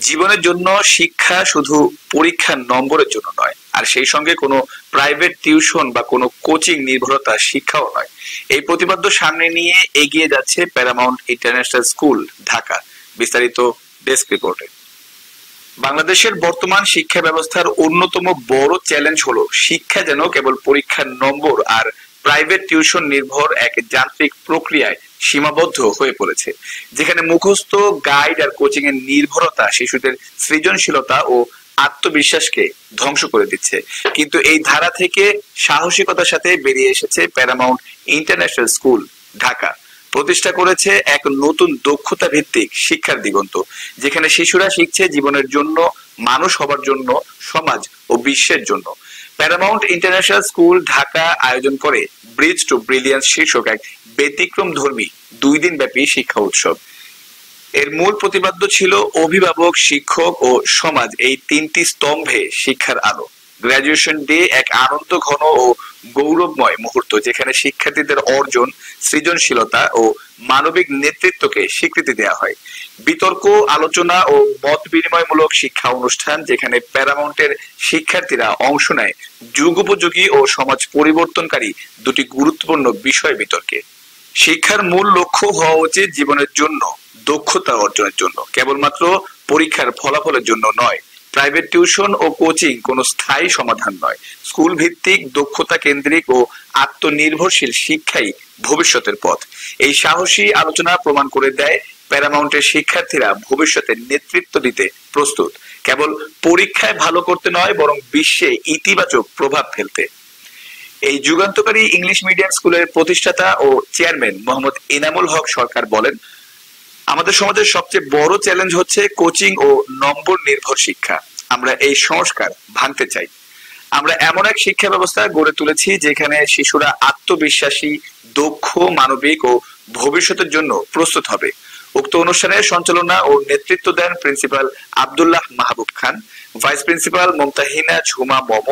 জীবনের জন্য শিক্ষা শুধু পরীক্ষার নম্বরের জন্য নয়, আর সেই সঙ্গে কোনো প্রাইভেট টিউশন বা কোনো কোচিং নির্ভরতা শিক্ষাও নয়। এই প্রতিপাদ্য সামনে নিয়ে এগিয়ে যাচ্ছে প্যারামাউন্ট ইন্টারন্যাশনাল স্কুল ঢাকা। বিস্তারিত ডেস্ক রিপোর্টে। বাংলাদেশের বর্তমান শিক্ষা ব্যবস্থার অন্যতম বড় চ্যালেঞ্জ হলো শিক্ষা যেন কেবল পরীক্ষার নম্বর আর প্রাইভেট টিউশন নির্ভর এক যান্ত্রিক প্রক্রিয়ায় সীমাবদ্ধ হয়ে পড়েছে, যেখানে মুখস্থ গাইড আর কোচিং এর নির্ভরতা শিশুদের সৃজনশীলতা ও আত্মবিশ্বাসকে ধ্বংস করে দিচ্ছে। কিন্তু এই ধারা থেকে সাহসিকতার সাথে বেরিয়ে এসেছে প্যারামাউন্ট ইন্টারন্যাশনাল স্কুল ঢাকা। প্রতিষ্ঠা করেছে এক নতুন দক্ষতা ভিত্তিক শিক্ষার দিগন্ত, যেখানে শিশুরা শিখছে জীবনের জন্য, মানুষ হবার জন্য, সমাজ ও বিশ্বের জন্য। প্যারামাউন্ট ইন্টারন্যাশনাল স্কুল ঢাকা আয়োজন করে ব্রিজ টু ব্রিলিয়ান্স শীর্ষক এক ব্যতিক্রম ধর্মী 2 দিন ব্যাপী শিক্ষা উৎসব। এর মূল প্রতিপাদ্য ছিল অভিভাবক, শিক্ষক ও সমাজ এই 3টি স্তম্ভে শিক্ষার আলো। গ্রাজুয়েশন ডে এক আনন্দ ঘন ও গৌরবময় মুহূর্ত, যেখানে শিক্ষার্থীদের অর্জন, সৃজনশীলতা ও মানবিক নেতৃত্বকে স্বীকৃতি দেওয়া হয়। বিতর্ক, আলোচনা ও মত বিনিময়মূলক শিক্ষা অনুষ্ঠান, যেখানে প্যারামাউন্টের শিক্ষার্থীরা অংশ নেয় যুগোপযোগী ও সমাজ পরিবর্তনকারী 2টি গুরুত্বপূর্ণ বিষয় বিতর্কে। শিক্ষার মূল লক্ষ্য হওয়া উচিত জীবনের জন্য, দক্ষতা অর্জনের জন্য, কেবলমাত্র পরীক্ষার ফলাফলের জন্য নয়। প্রাইভেট টিউশন ও কোচিং কোনো স্থায়ী সমাধান নয়। স্কুল ভিত্তিক, দক্ষতা কেন্দ্রিক ও আত্মনির্ভরশীল শিক্ষাই ভবিষ্যতের পথ। এই সাহসী আলোচনা প্রমাণ করে দেয় প্যারামাউন্টের শিক্ষার্থীরা ভবিষ্যতের নেতৃত্ব দিতে প্রস্তুত, কেবল পরীক্ষায় ভালো করতে নয়, বরং বিশ্বে ইতিবাচক প্রভাব ফেলতে। এই যুগান্তকারী ইংলিশ মিডিয়াম স্কুলের প্রতিষ্ঠাতা ও চেয়ারম্যান মোহাম্মদ এনামুল হক সরকার বলেন, আমাদের সমাজের সবচেয়ে বড় চ্যালেঞ্জ হচ্ছে কোচিং ও নম্বর নির্ভর শিক্ষা। আমরা এই সংস্কার ভাঙতে চাই। আমরা এমন এক শিক্ষা ব্যবস্থা গড়ে তুলেছি যেখানে শিশুরা আত্মবিশ্বাসী, দক্ষ, মানবিক ও ভবিষ্যতের জন্য প্রস্তুত হবে। উক্ত অনুষ্ঠানের সঞ্চালনা ও নেতৃত্ব দেন principal Abdullah Mahbub Khan, vice principal Mumtahina Jhuma Mom,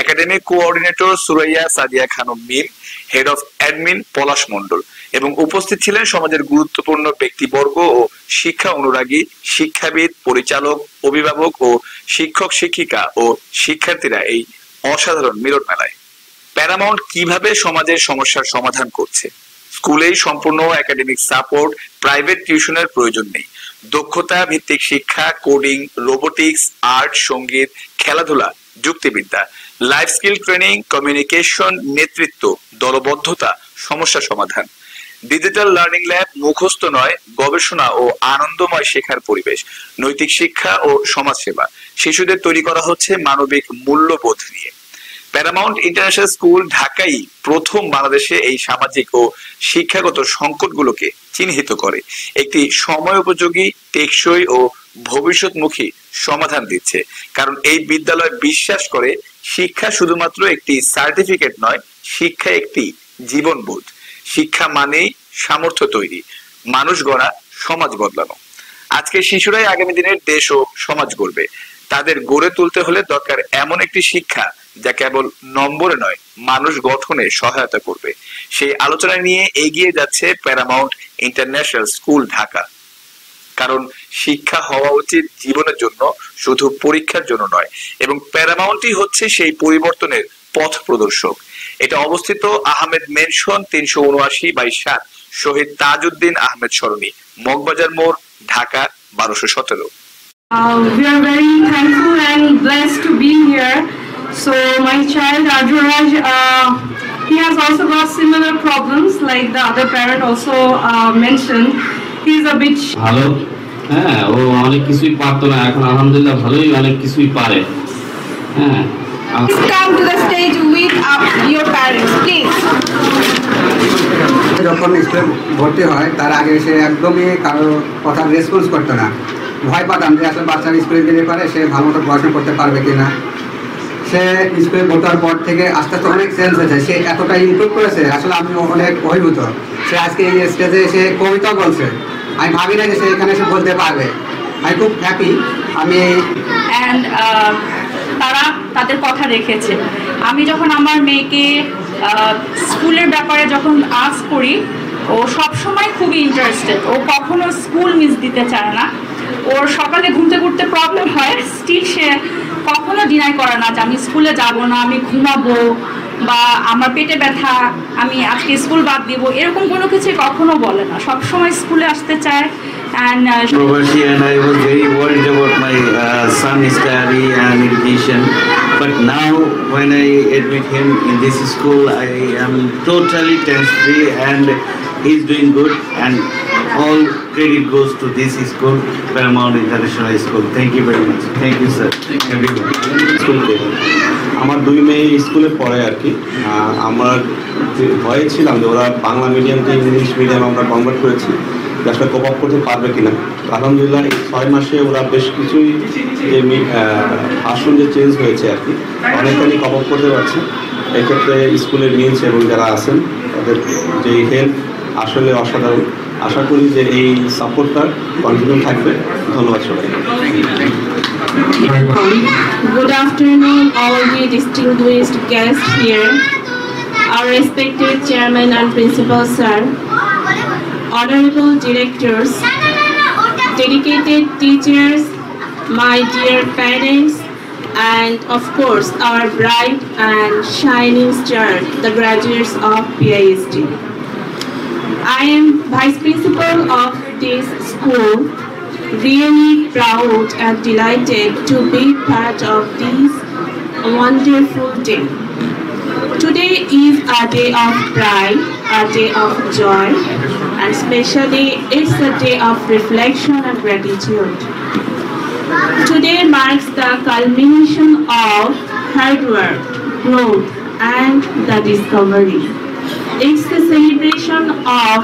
academic coordinator Suraiya Sadia Khanam Mim, head of admin Palash Mondal এবং উপস্থিত ছিলেন সমাজের গুরুত্বপূর্ণ ব্যক্তিবর্গ ও শিক্ষা অনুরাগী, শিক্ষাবিদ, পরিচালক, অভিভাবক ও শিক্ষক, শিক্ষিকা ও শিক্ষার্থীরা এই অসাধারণ মিলন মেলায়। প্যারামাউন্ট কিভাবে সমাজের সমস্যার সমাধান করছে? স্কুলেই সম্পূর্ণ একাডেমিক সাপোর্ট, প্রাইভেট টিউশনের প্রয়োজন নেই। দক্ষতা ভিত্তিক শিক্ষা, কোডিং, রোবোটিক্স, আর্ট, সঙ্গীত, খেলাধুলা, যুক্তিবিদ্যা, লাইফ স্কিল ট্রেনিং, কমিউনিকেশন, নেতৃত্ব, দলবদ্ধতা, সমস্যা সমাধান। ডিজিটাল লার্নিং ল্যাব, মুখস্থ নয়, গবেষণা ও আনন্দময় শেখার পরিবেশ, নৈতিক শিক্ষা ও সমাজসেবা। শিশুদের তৈরি করা হচ্ছে মানবিক মূল্যবোধ নিয়ে। প্যারামাউন্ট ইন্টারন্যাশনাল স্কুল ঢাকাই প্রথম বাংলাদেশে এই সামাজিক ও শিক্ষাগত সংকটগুলোকে চিহ্নিত করে একটি সময় উপযোগী, টেকসই ও ভবিষ্যৎমুখী সমাধান দিচ্ছে। কারণ এই বিদ্যালয় বিশ্বাস করে শিক্ষা শুধুমাত্র একটি সার্টিফিকেট নয়, শিক্ষা একটি জীবনবোধ। শিক্ষা মানেই সামর্থ্য তৈরি, মানুষ গড়া, সমাজ বদলানো। আজকে শিশুরাই আগামী দিনের দেশ ও সমাজ গড়বে। তাদের গড়ে তুলতে হলে দরকার এমন একটি শিক্ষা যা কেবল নম্বরে নয়, মানুষ গঠনে সহায়তা করবে। সেই আলোচনা নিয়ে এগিয়ে যাচ্ছে প্যারামাউন্ট ইন্টারন্যাশনাল স্কুল ঢাকা। কারণ শিক্ষা হওয়া উচিত জীবনের জন্য, শুধু পরীক্ষার জন্য নয়, এবং প্যারামাউন্টই হচ্ছে সেই পরিবর্তনের পথ প্রদর্শক। এটা অবস্থিত আহমেদ মেনশন 379/7, শহীদ তাজউদ্দিন আহমেদ সরণি, মগবাজার মোড়, Dhaka 1217। We are very thankful and blessed to be here. So my child Arjuraj, he has also got similar problems like the other parent also mentioned. He's a bit ভালো, হ্যাঁ, ও অনেক কিছুই পারতো না, এখন আলহামদুলিল্লাহ ভালোই অনেক কিছুই পারে। হ্যাঁ, come to the stage with your parents, please. যখন স্কুলে ভর্তি হয় তার আগে সে একদমই কারো কথা রেসপন্স করতো না। ভয় পাতাম যে আসলে বাচ্চার স্কুলে গেলে পরে সে ভালো মতো পড়াশোনা করতে পারবে কিনা। সে স্কুলে ভর্তি হওয়ার পর থেকে আস্তে আস্তে অনেক চেঞ্জ হয়েছে, সে এতটা ইমপ্রুভ করেছে, আসলে আমি অনেক অভিভূত। সে আজকে এই স্টেজে সে কবিতা বলছে, আমি ভাবি না যে সে এখানে এসে বলতে পারবে। আমি খুব হ্যাপি। আমি তারা তাদের কথা রেখেছে। আমি যখন আমার মেয়েকে স্কুলের ব্যাপারে যখন আস্ক করি, ও সবসময় খুবই ইন্টারেস্টেড। ও কখনো স্কুল মিস দিতে চায় না। ওর সকালে ঘুম থেকে উঠতে করে না যে আমি স্কুলে যাব না, আমি ঘুমাবো বা আমার পেটে ব্যথা, আমি আজকে স্কুল বাদ দিব, এরকম কোনো কিছু কখনো বলে না। সবসময় স্কুলে আসতে চায়। And Controversy, and I was very worried about my son's study and education. But now, when I admit him in this school, I am totally tense-free, and he's doing good. And all credit goes to this school, Paramount International School. Thank you very much. Thank you, sir. Everyone. স্কুলতে আমার দুই মেয়ে স্কুলে পড়ে আর কি। আমার ভয়ে ছিলাম যে ওরা বাংলা মিডিয়াম থেকে ইংলিশ মিডিয়াম আমরা কনভার্ট করেছি, যে আসলে কোপ আপ করতে পারবে কিনা। আলহামদুলিল্লাহ এই 6 মাসে ওরা বেশ কিছুই যে ভাষণ যে চেঞ্জ হয়েছে আর কি, অনেকখানি কোপ আপ করতে পারছে। এক্ষেত্রে স্কুলের মিলস এবং যারা আছেন তাদের যে হেল্প আসলে অসাধারণ। আশা করি যে এই সাপোর্টটা কন্টিনিউ থাকবে। ধন্যবাদ সবাই। Good afternoon, all the distinguished guests here, our respected chairman and principal sir, honorable directors, dedicated teachers, my dear parents, and of course our bright and shining star, the graduates of PISD. I am vice principal of this school, really proud and delighted to be part of this wonderful day. Today is a day of pride, a day of joy, and especially it's a day of reflection and gratitude. Today marks the culmination of hard work, growth, and the discovery. It's the celebration of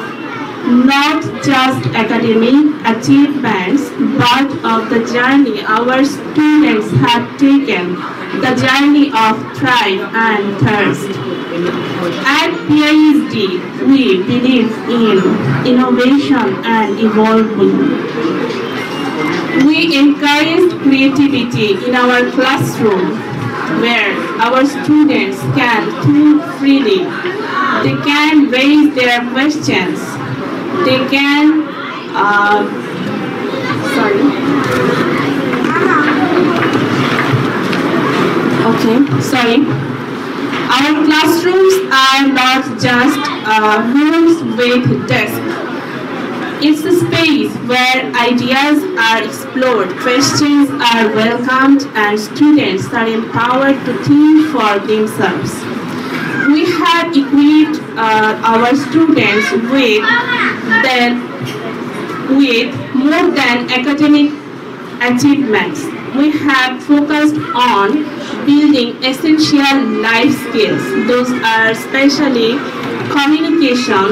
not just academic achievements, but of the journey our students have taken, the journey of thrive and thirst. At PISD, we believe in innovation and evolving. We encourage creativity in our classroom, where our students can think freely. They can raise their questions. They can, Our classrooms are not just rooms with desks. It's a space where ideas are explored, questions are welcomed, and students are empowered to think for themselves. We have equipped our students with more than academic achievements. We have focused on building essential life skills. Those are especially communication,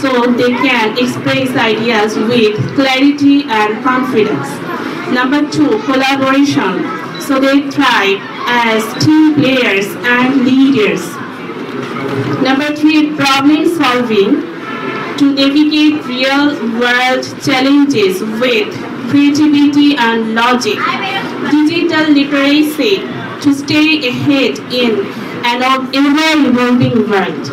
so they can express ideas with clarity and confidence. Number 2, collaboration, so they thrive as team players and leaders. Number 3, problem solving, to navigate real world challenges with creativity and logic. Digital literacy, to stay ahead in an ever-evolving world.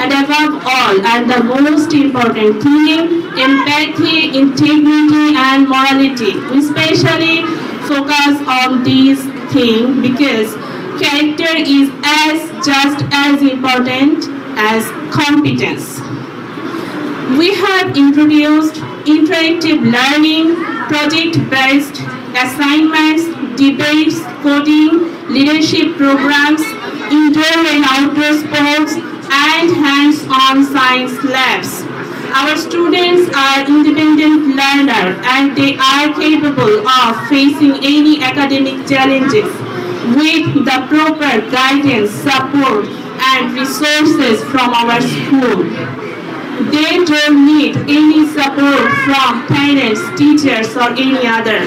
And above all, and the most important thing, empathy, integrity, and morality. We especially focus on these things because character is just as important as competence. We have introduced interactive learning, project-based assignments, debates, coding, leadership programs, indoor and outdoor sports, and hands-on science labs. Our students are independent learners and they are capable of facing any academic challenges with the proper guidance, support, and resources from our school. They don't need any support from parents, teachers, or any other.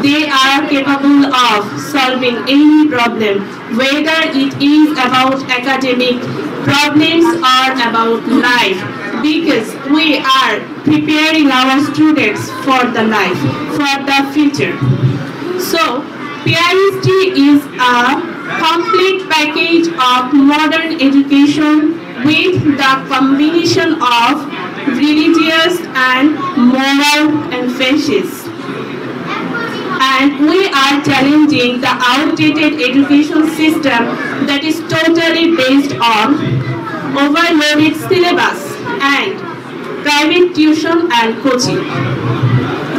They are capable of solving any problem, whether it is about academic problems or about life, because we are preparing our students for the life, for the future. So, PISD is a complete package of modern education with the combination of religious and moral emphasis. and we are challenging the outdated education system that is totally based on overloaded syllabus and private tuition and coaching.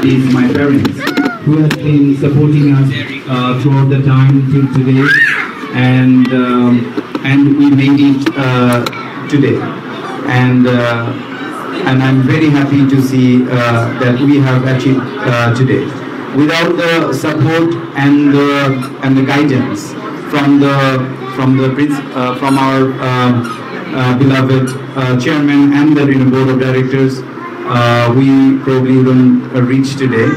Is my parents who have been supporting us throughout the time till today, and we made it today, and I'm very happy to see that we have achieved today. Without the support and the guidance from our beloved chairman and the board of directors, we probably wouldn't reach today,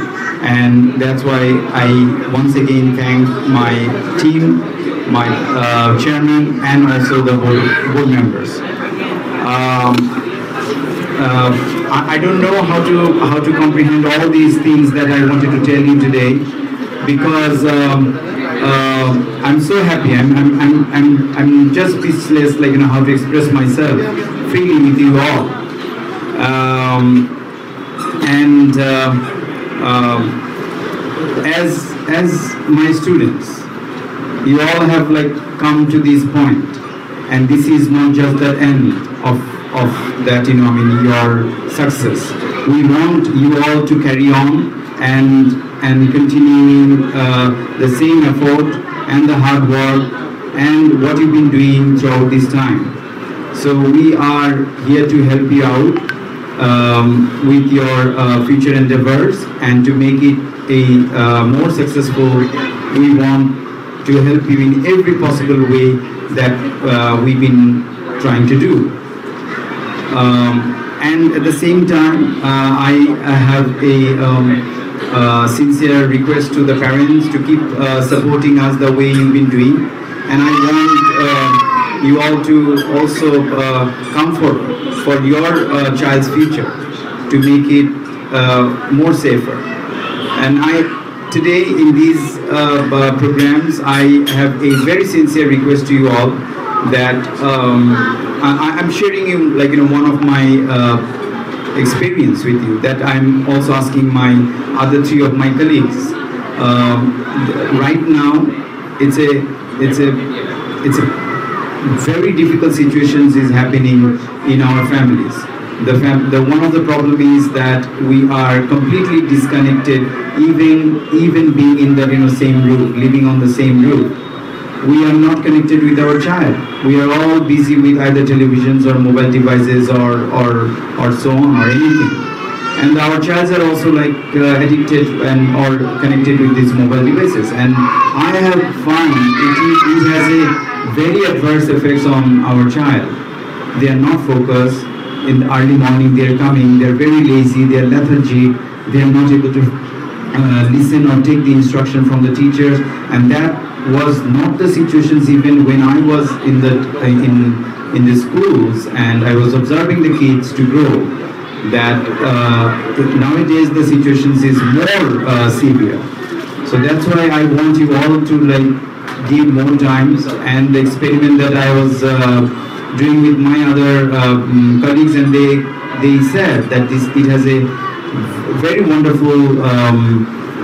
and that's why I once again thank my team, my chairman, and also the board members. I don't know how to comprehend all these things that I wanted to tell you today, because I'm so happy. I'm just speechless, like, how to express myself freely with you all. As my students, you all have come to this point, and this is not just the end of that, your success. We want you all to carry on and continuing the same effort and the hard work and what you've been doing throughout this time. So we are here to help you out with your future endeavors, and to make it a more successful. We want to help you in every possible way that we've been trying to do. And at the same time, I have a sincere request to the parents to keep supporting us the way you've been doing, and I want you all to also come forward for your child's future, to make it more safer. And today in these programs, I have a very sincere request to you all, that I'm sharing you one of my experience with you, that I'm also asking my other three of my colleagues. Right now, it's a very difficult situations is happening in our families. One of the problem is that we are completely disconnected, even being in the same roof, living on the same roof. We are not connected with our child. We are all busy with either televisions or mobile devices or so on, or anything. And our childs are also addicted or connected with these mobile devices. And I have found it has a very adverse effects on our child. They are not focused. In the early morning they are coming, they are very lazy, they are lethargy, they are not able to listen or take the instruction from the teachers. And that was not the situations even when I was in the schools, and I was observing the kids to grow. That nowadays the situations is more severe. So that's why I want you all to give more times. And the experiment that I was doing with my other colleagues, and they said that it has a very wonderful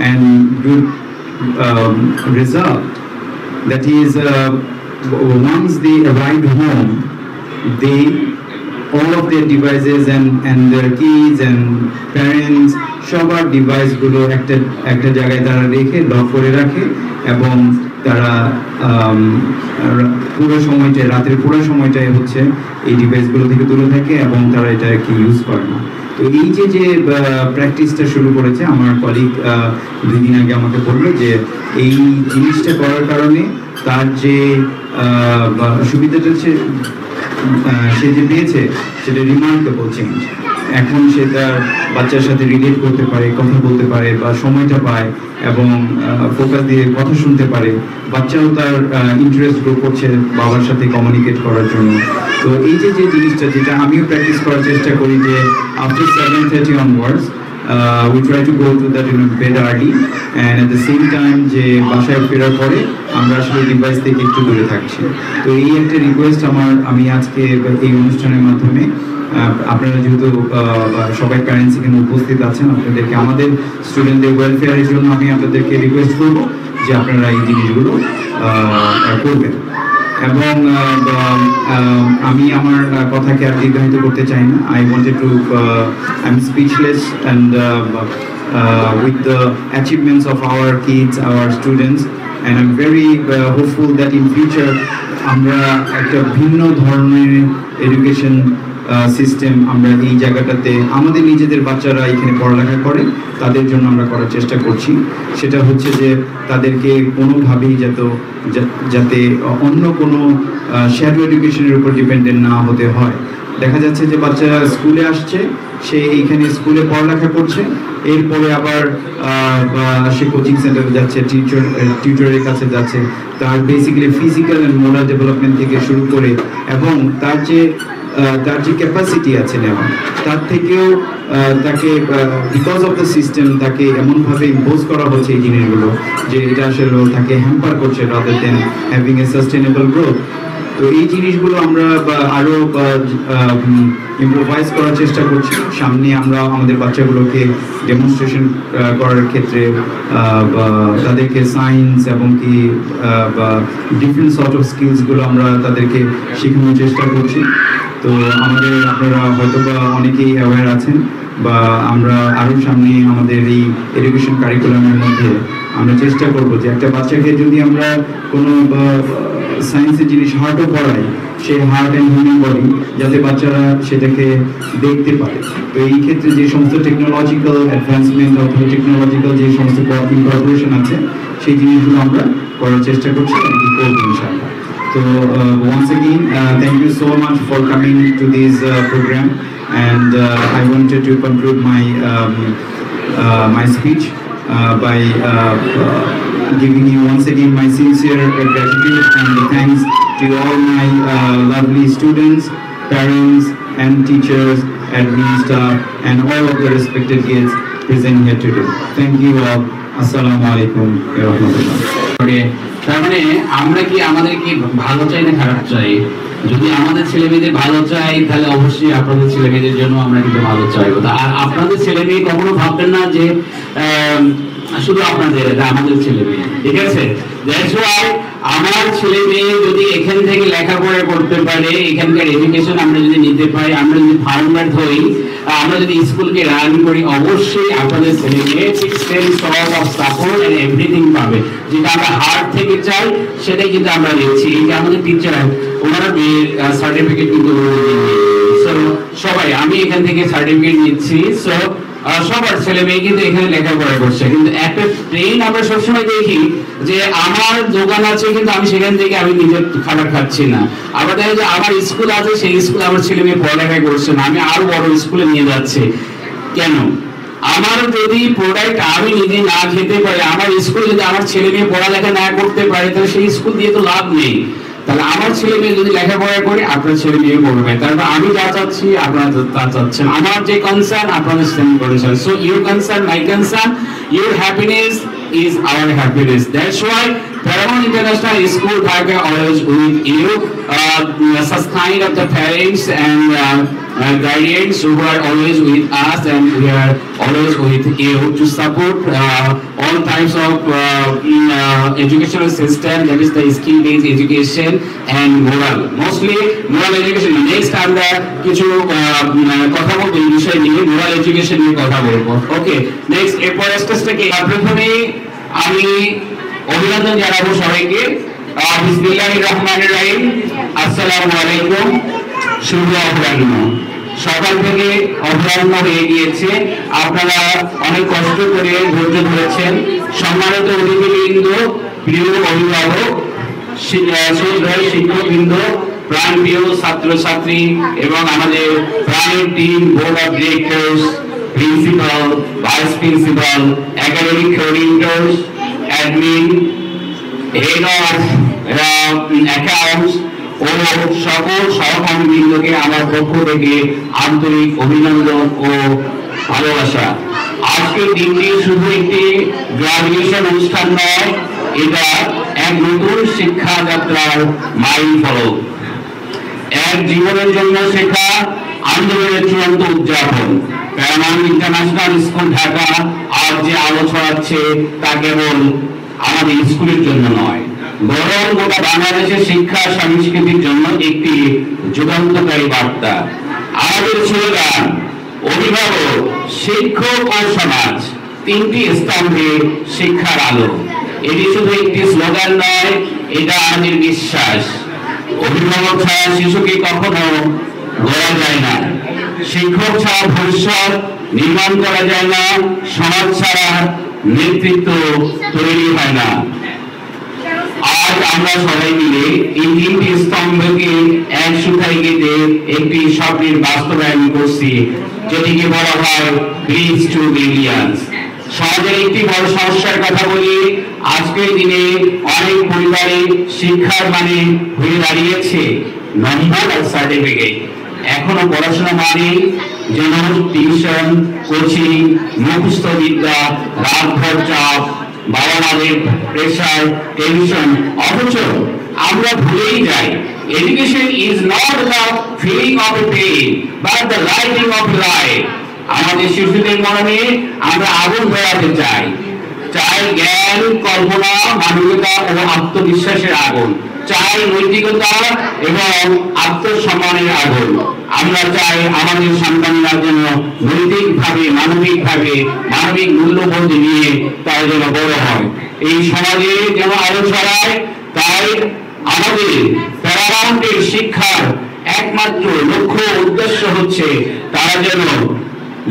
and good result. That is, once they arrived home, all of their devices and their kids and parents, সবার ডিভাইসগুলো একটা জায়গায় তারা রেখে lock করে রাখে, এবং তারা রাতের পুরো সময়টাই হচ্ছে এই ডিভাইসগুলো থেকে দূরে থাকে, এবং তারা এটা ইউজ করে না। তো এই যে প্র্যাকটিসটা শুরু করেছে আমার কলিগ 2 দিন আগে আমাকে বললো যে এই জিনিসটা করার কারণে তার যে সুবিধাটা সে যে পেয়েছে সেটা রিমার্কেবল চেঞ্জ। এখন সে তার বাচ্চার সাথে রিলেট করতে পারে, কথা বলতে পারে, বা সময়টা পায়, এবং ফোকাস দিয়ে কথা শুনতে পারে। বাচ্চাও তার ইন্টারেস্ট গ্রো করছে বাবার সাথে কমিউনিকেট করার জন্য। তো এই যে জিনিসটা, যেটা আমিও প্র্যাকটিস করার চেষ্টা করি, যে after 7:30 onwards we try to go to that bed early, and at the same time যে বাসায় ফেরার পরে আমরা আসলে ডিভাইস থেকে একটু দূরে থাকছি। তো এই একটা রিকোয়েস্ট আমি আজকে এই অনুষ্ঠানের মাধ্যমে আপনারা যেহেতু সবাই প্যারেন্টস এখানে উপস্থিত আছেন, আপনাদেরকে আমাদের স্টুডেন্টদের ওয়েলফেয়ারের জন্য আমি আপনাদেরকে রিকোয়েস্ট করবো যে আপনারা এই জিনিসগুলো করবেন। এবং আমি আমার কথাকে আর দীর্ঘায়িত করতে চাই না। I wanted to I am speechless and with the achievements of our kids, our students, and I'm very hopeful that in future আমরা একটা ভিন্ন ধরনের এডুকেশন সিস্টেম আমরা এই জায়গাটাতে আমাদের নিজেদের বাচ্চারা এখানে পড়ালেখা করে তাদের জন্য আমরা করার চেষ্টা করছি। সেটা হচ্ছে যে তাদেরকে কোনোভাবেই যাতে অন্য কোনো শ্যাডো এডুকেশনের উপর ডিপেন্ডেন্ট না হতে হয়। দেখা যাচ্ছে যে বাচ্চারা স্কুলে আসছে, সে এইখানে স্কুলে পড়ালেখা করছে, এরপরে আবার সে কোচিং সেন্টারে যাচ্ছে, টিউটরের কাছে যাচ্ছে, তার basically physical and moral development থেকে শুরু করে এবং তার যে ক্যাপাসিটি আছে নেওয়া, তার থেকেও তাকে বিকজ অফ দ্য সিস্টেম তাকে এমনভাবে ইম্পোজ করা হচ্ছে এই জিনিসগুলো যে এটা আসলে তাকে হ্যাম্পার করছে rather than having a sustainable growth. তো এই জিনিসগুলো আমরা আরও ইম্প্রোভাইজ করার চেষ্টা করছি। সামনে আমরা আমাদের বাচ্চাগুলোকে ডেমনস্ট্রেশন করার ক্ষেত্রে তাদেরকে সায়েন্স এবং কি ডিফারেন্ট সর্ট অফ স্কিলসগুলো আমরা তাদেরকে শেখানোর চেষ্টা করছি। তো আমাদের আপনারা হয়তো বা অনেকেই অ্যাওয়্যার আছেন বা আমরা আরও সামনে আমাদের এই এডুকেশন কারিকুলামের মধ্যে আমরা চেষ্টা করব যে একটা বাচ্চাকে যদি আমরা কোনো সায়েন্সের জিনিস হার্টও পড়াই, সেই হার্ট অ্যান্ড হিউম্যান বডি যাতে বাচ্চারা সেটাকে দেখতে পারে। তো এই ক্ষেত্রে যে সমস্ত টেকনোলজিক্যাল অ্যাডভান্সমেন্ট অথবা টেকনোলজিক্যাল যে সমস্ত ইনকর্পোরেশন আছে সেই জিনিসগুলো আমরা করার চেষ্টা করছি এবং কি করবো ইনশাআল্লাহ। So once again, thank you so much for coming to this program, and I wanted to conclude my speech by giving you once again my sincere gratitude and thanks to all my lovely students, parents and teachers, admin staff and all of the respected guests present here today. Thank you all. Assalamu alaikum wa rahmatullah. তার মানে আমরা কি আমাদের কি ভালো চাই না খারাপ চাই? যদি আমাদের ছেলে মেয়েদের ভালো চাই তাহলে অবশ্যই আপনাদের ছেলে মেয়েদের জন্য আমরা কিন্তু ভালো চাইবো। আর আপনাদের ছেলে মেয়ে কখনো ভাববেন না যে শুধু আপনাদের, এটা আমাদের ছেলে মেয়ে, ঠিক আছে? দ্যাটস ওয়াই আমার ছেলে মেয়ে যদি এখান থেকে লেখাপড়া করতে পারে, এখানকার এডুকেশন আমরা যদি নিতে পাই, আমরা যদি ফাউন্ডার হই, আমরা যদি স্কুলকে রান করি, অবশ্যই আপনাদের ছেলে মেয়ে same sort of support and everything পাবে। যেটা আমরা হার্ট থেকে চাই সেটাই কিন্তু আমরা দিচ্ছি। এই যে আমাদের টিচার, ওনারা সার্টিফিকেট কিন্তু সবাই, আমি এখান থেকে সার্টিফিকেট নিচ্ছি। সো সবার ছেলে মেয়ে কিন্তু এখানে লেখাপড়া করছে। কিন্তু একটা ট্রেন আমরা সবসময় দেখি যে আমার দোকান আছে কিন্তু আমি সেখান থেকে আমি নিজের খাবার খাচ্ছি না। আবার দেখা যায় আমার স্কুল আছে, সেই স্কুলে আমার ছেলে মেয়ে পড়ালেখা করছে না, আমি আরো বড় স্কুলে নিয়ে যাচ্ছি। কেন? আমার যদি প্রোডাক্ট আমি নিজে না খেতে পারি, আমার স্কুল যদি আমার ছেলে মেয়ে পড়ালেখা না করতে পারে, তাহলে সেই স্কুল দিয়ে তো লাভ নেই। তাহলে আমার ছেলে মেয়ে যদি লেখাপড়া করে, আপনার ছেলে মেয়ে পড়বে। তারপর আমি যা চাচ্ছি আপনারা তা চাচ্ছেন। আমার যে কনসার্ন আপনাদের same concern. So your concern my concern, your happiness is our happiness. That's why Paramount International School Dhaka always with you, such kind of the parents and guardians who are always with us, and we are always with you to support all types of educational system, that is the skill-based education and moral, mostly moral education. Next আমরা কিছু কথা বলবো এই বিষয় নিয়ে, moral education নিয়ে কথা বলবো। ওকে, নেক্সট এরপর স্টেজটাকে প্রথমে আমি অভিনন্দন জানাবো সবাইকে। বিসমিল্লাহির রহমানির রহিম। আসসালামু আলাইকুম। শুভ অপরাহ্ন। সকাল থেকে অপরাহ্ন হয়ে গিয়েছে, আপনারা অনেক কষ্ট করে ধৈর্য ধরেছেন। সম্মানিত অতিথিবৃন্দ, প্রিয় অভিভাবক, শিক্ষকবৃন্দ, প্রাণপ্রিয় ছাত্রছাত্রী এবং আমাদের প্রাণের team, board of directors, principal, vice principal, academic coordinators, admin, head of accounts ও সকল সহকর্মীবৃন্দকে আমার পক্ষ থেকে আন্তরিক অভিনন্দন ও ভালোবাসা। আজকের দিনটি শুধু একটি গ্রাজুয়েশন অনুষ্ঠান নয়, এটা এক নতুন শিক্ষা যাত্রার মাইল ফলক। এক জীবনের জন্য শেখা, আন্দোলনের চূড়ান্ত উদযাপন। প্যারামাউন্ট ইন্টারন্যাশনাল স্কুল ঢাকা আর যে আলো ছড়াচ্ছে তা কেবল আমাদের স্কুলের জন্য নয়, বরং গোটা বাংলাদেশের শিক্ষা সংস্কৃতির জন্য একটি যুগান্তকারী বার্তা। আমাদের স্লোগান অভিভাবক, শিক্ষক ও সমাজ, তিনটি স্তম্ভে শিক্ষার আলো। এটি শুধু একটি স্লোগান নয়, এটা আমাদের বিশ্বাস। অভিভাবক ছাড়া শিশুকে কখনো গড়া যায় না, শিক্ষক ছাড়া ভবিষ্যৎ নির্মাণ করা যায় না, সমাজ ছাড়া নেতৃত্ব তৈরি হয় না। আজ আমরা সবাই মিলে এই তিনটি স্তম্ভকে এক সুতায় গেঁথে একটি স্বপ্নের বাস্তবায়ন করছি, যেটিকে বলা হয় ব্রিজ টু ব্রিলিয়ান্স। সমাজের একটি বড় সমস্যার কথা বলি। আজকের দিনে অনেক পরিবারে শিক্ষার মানে হয়ে দাঁড়িয়েছে নম্বর আর সার্টিফিকেট। এখনো পড়াশোনা মানে যেন টিউশন, কোচিং, মুখস্থ বিদ্যা, রাতভর চাপ, বাবা মাদের প্রেশার, টেনশন। অথচ আমরা ভুলেই যাই, education is not the filling of a pain but the lighting of life. আমাদের শিশুদের মনে আমরা আগুন ধরাতে চাই, চাই জ্ঞান, কল্পনা, মানবিকতা ও আত্মবিশ্বাসের আগুন, চাই নৈতিকতা এবং আত্মসম্মানের আগুন। আমরা চাই আমাদের সন্তানরা যেন নৈতিকভাবে, মানবিক মূল্যবোধ নিয়ে তারা যেন বড় হয়, এই সমাজে যেন আলো ছড়ায়। তাই আমাদের প্যারামাউন্টের শিক্ষার একমাত্র লক্ষ্য উদ্দেশ্য হচ্ছে তারা যেন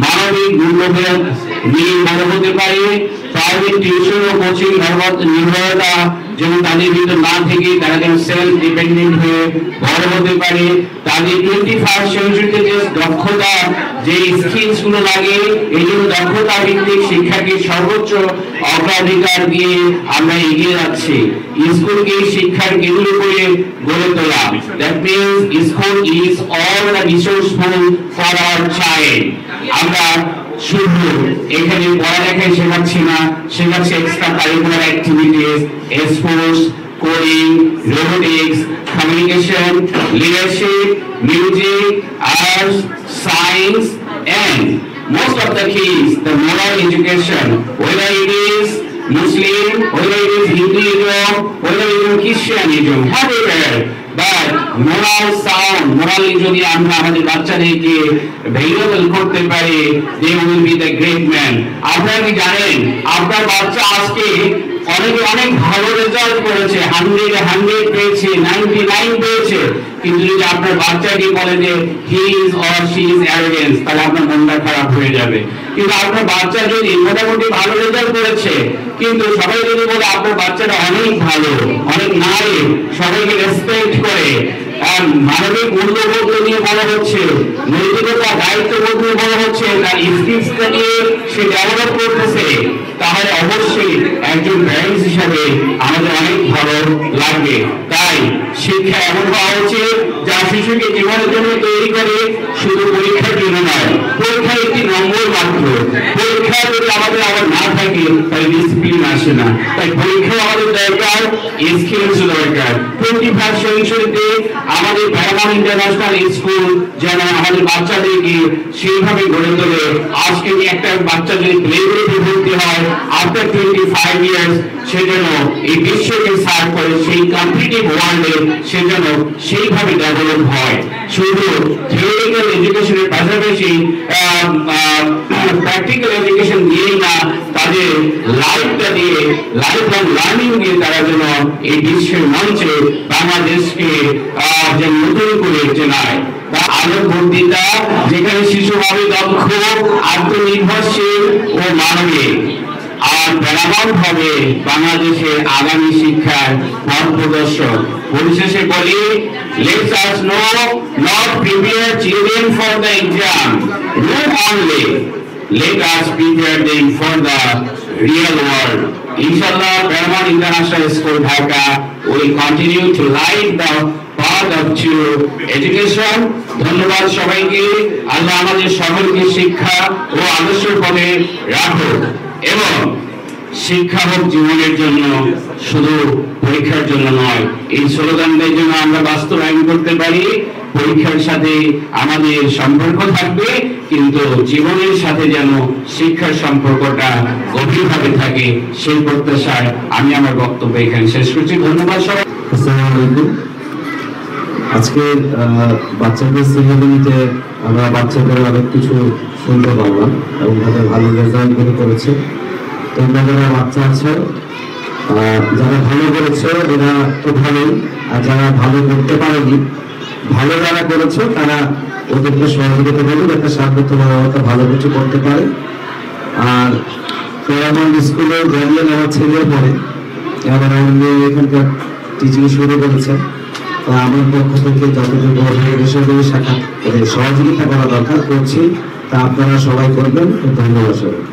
মানবিক মূল্যবোধ নিয়ে বড় হতে পারে। প্রাইভেট টিউশন ও কোচিং নির্ভরতা যেন তাদের ভিতর না থেকে তারা যেন সেলফ ডিপেন্ডেন্ট হয়ে বড় হতে পারে। তাদের 21st সেঞ্চুরিতে যে দক্ষতা, যে স্কিলস গুলো লাগে, এই জন্য দক্ষতা ভিত্তিক শিক্ষাকে সর্বোচ্চ অগ্রাধিকার দিয়ে আমরা এগিয়ে যাচ্ছি। স্কুলকে শিক্ষার কেন্দ্র করে গড়ে তোলা, that means school is all the resourceful for our child. আমরা শুধু এখানে পড়ালেখাই শেখাচ্ছি না, শেখাচ্ছি extra curricular activities, sports, coding, robotics, communication, leadership, music, arts, science, and most of the keys, the moral education, whether it is Muslim, whether it is Hinduism, whether it is Christianism, whatever, but morally যদি আমরা আমাদের বাচ্চাদেরকে variable করতে পারি, they will be the great man. আপনারা কি জানেন আপনার বাচ্চা আজকে অনেক ভালো রেজাল্ট করেছে, 100 পেয়েছে, 99 পেয়েছে, কিন্তু যদি আপনার বাচ্চাকে বলে যে he is or she is arrogant, তাহলে আপনার মনটা খারাপ হয়ে যাবে। কিন্তু আপনার বাচ্চা যদি মোটামুটি ভালো রেজাল্ট করেছে, কিন্তু সবাই যদি বলে আপনার বাচ্চাটা অনেক ভালো, অনেক নারী, সবাইকে রেসপেক্ট করে, মানবিক মূল্যবোধ নিয়ে বড় হচ্ছে, নৈতিকতা, দায়িত্ববোধ নিয়ে বড় হচ্ছে, তার স্কিলসটা নিয়ে সে ডেভেলপ করতেছে, তাহলে অবশ্যই একজন প্যারেন্টস হিসাবে আমাদের অনেক ভালো লাগবে। তাই শিক্ষা এমন হওয়া উচিত যা শিশুকে জীবনের জন্য তৈরি করে, শুধু পরীক্ষার জন্য নয়। পরীক্ষা একটি নম্বর মাত্র, পরীক্ষা যদি আমাদের আবার না থাকে তাহলে ডিসিপ্লিন আসে না। তাই পরীক্ষা আমাদের দরকার, স্কিলস দরকার। 21st সেঞ্চুরিতে আমাদের প্যারামাউন্ট ইন্টারন্যাশনাল স্কুল যেন আমাদের বাচ্চাদেরকে সেইভাবে গড়ে তোলে। আজকে একটা বাচ্চা যদি প্লে গ্রুপে ভর্তি হয় আফটার 25 ইয়ার্স, সে যেন এই বিশ্বকে সার্ভ করে, সেই কম্পিটিটিভ ওয়ার্ল্ডে সে যেন সেইভাবে ডেভেলপ হয়। শুধু থিওরিক্যাল এডুকেশনের পাশাপাশি প্র্যাকটিক্যাল এডুকেশন দিয়েই না, তাদের লাইফটা দিয়ে, লাইফ লং লার্নিং দিয়ে তারা যেন এই বিশ্বের মঞ্চে বাংলাদেশকে যে নতুন করে চেনায়। আলোক বক্তৃতা যেখানে শিশু হবে দক্ষ, আত্মনির্ভরশীল ও মানবিক, আর প্যারামাউন্ট হবে বাংলাদেশের আগামী শিক্ষার পথ প্রদর্শক। পরিশেষে বলি, let us not prepare children for the exam, no only let us prepare them for the real world. Inshallah, Paramount International School Dhaka will continue to light the path of true education. ধন্যবাদ সবাইকে। আল্লাহ আমাদের সকলকে শিক্ষা ও আদর্শের পথে রাখুক এবং শিক্ষা হোক জীবনের জন্য, শুধু পরীক্ষার জন্য নয়। এই স্লোগানটার জন্য আমরা বাস্তবায়ন করতে পারি। পরীক্ষার সাথে আমাদের সম্পর্ক থাকবে, কিন্তু জীবনের সাথে যেন শিক্ষার সম্পর্কটা গভীরভাবে থাকে, সেই প্রত্যাশায় আমি আমার বক্তব্য এখানে শেষ করছি। ধন্যবাদ সবাই। আসসালামু আলাইকুম। আজকে বাচ্চাদের সেমিনারিতে আমরা বাচ্চাদের অনেক কিছু শুনতে পারলাম এবং তাদের ভালো রেজাল্ট গুলো করেছে। তোমরা যারা বাচ্চা আছে, যারা ভালো করেছে এরা তো ভালোই, আর যারা ভালো করতে পারেনি, ভালো যারা করেছে তারা ওদেরকে সহযোগিতা করবে যাতে সামনে তোমার ভালো কিছু করতে পারে। আর প্যারামাউন্ট স্কুলে জানিয়ে আমার ছেলে পড়ে, এবার আমাদের এখানকার টিচিং শুরু করেছে। আমার পক্ষ থেকে যতটুকু শাখা সহযোগিতা করা দরকার করছি, তা আপনারা সবাই করবেন। ধন্যবাদ সবাই।